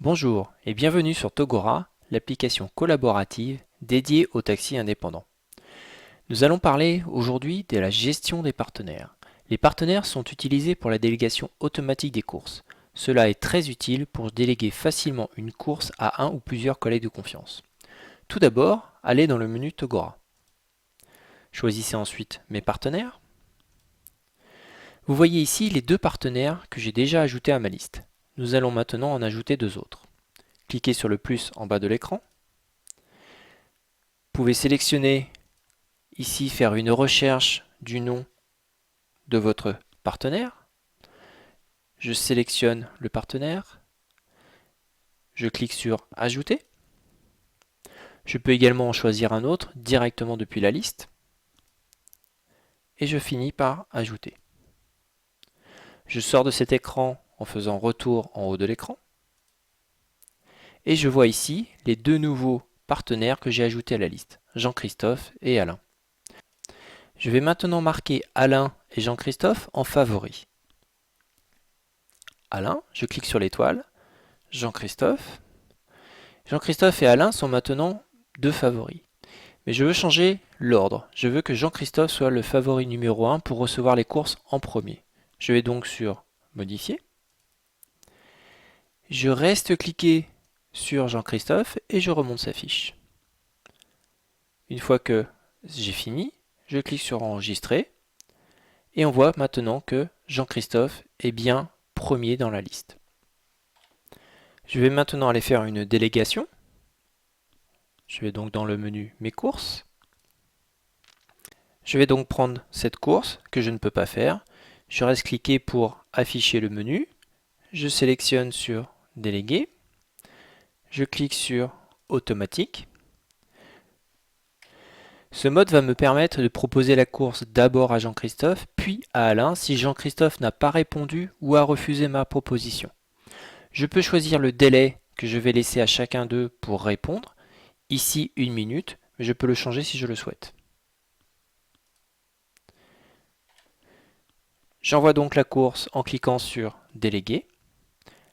Bonjour et bienvenue sur Togora, l'application collaborative dédiée aux taxis indépendants. Nous allons parler aujourd'hui de la gestion des partenaires. Les partenaires sont utilisés pour la délégation automatique des courses. Cela est très utile pour déléguer facilement une course à un ou plusieurs collègues de confiance. Tout d'abord, allez dans le menu Togora. Choisissez ensuite Mes partenaires. Vous voyez ici les deux partenaires que j'ai déjà ajoutés à ma liste. Nous allons maintenant en ajouter deux autres. Cliquez sur le plus en bas de l'écran. Vous pouvez sélectionner ici, faire une recherche du nom de votre partenaire. Je sélectionne le partenaire. Je clique sur Ajouter. Je peux également en choisir un autre directement depuis la liste. Et je finis par Ajouter. Je sors de cet écran en faisant retour en haut de l'écran. Et je vois ici les deux nouveaux partenaires que j'ai ajoutés à la liste, Jean-Christophe et Alain. Je vais maintenant marquer Alain et Jean-Christophe en favoris. Alain, je clique sur l'étoile, Jean-Christophe. Jean-Christophe et Alain sont maintenant deux favoris. Mais je veux changer l'ordre. Je veux que Jean-Christophe soit le favori numéro 1 pour recevoir les courses en premier. Je vais donc sur Modifier. Je reste cliqué sur Jean-Christophe et je remonte sa fiche. Une fois que j'ai fini, je clique sur Enregistrer et on voit maintenant que Jean-Christophe est bien premier dans la liste. Je vais maintenant aller faire une délégation. Je vais donc dans le menu Mes courses. Je vais donc prendre cette course que je ne peux pas faire. Je reste cliqué pour afficher le menu. Je sélectionne sur Déléguer. Je clique sur Automatique. Ce mode va me permettre de proposer la course d'abord à Jean-Christophe, puis à Alain si Jean-Christophe n'a pas répondu ou a refusé ma proposition. Je peux choisir le délai que je vais laisser à chacun d'eux pour répondre. Ici 1 minute, mais je peux le changer si je le souhaite. J'envoie donc la course en cliquant sur Déléguer.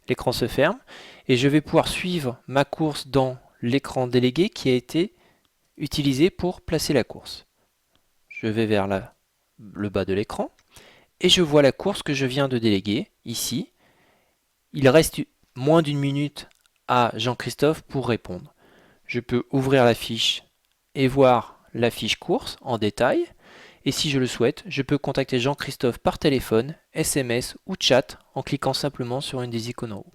L'écran se ferme et je vais pouvoir suivre ma course dans l'écran délégué qui a été utilisé pour placer la course. Je vais vers le bas de l'écran et je vois la course que je viens de déléguer ici. Il reste moins d'1 minute à Jean-Christophe pour répondre. Je peux ouvrir la fiche et voir la fiche course en détail. Et si je le souhaite, je peux contacter Jean-Christophe par téléphone, SMS ou chat en cliquant simplement sur une des icônes en haut.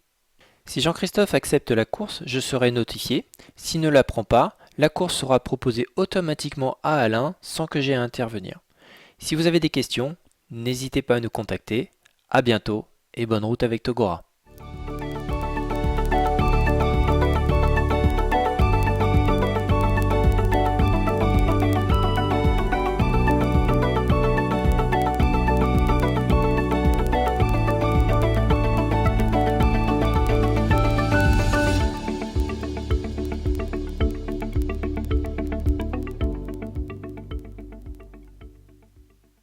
Si Jean-Christophe accepte la course, je serai notifié. S'il ne la prend pas, la course sera proposée automatiquement à Alain sans que j'aie à intervenir. Si vous avez des questions, n'hésitez pas à nous contacter. À bientôt et bonne route avec Togora.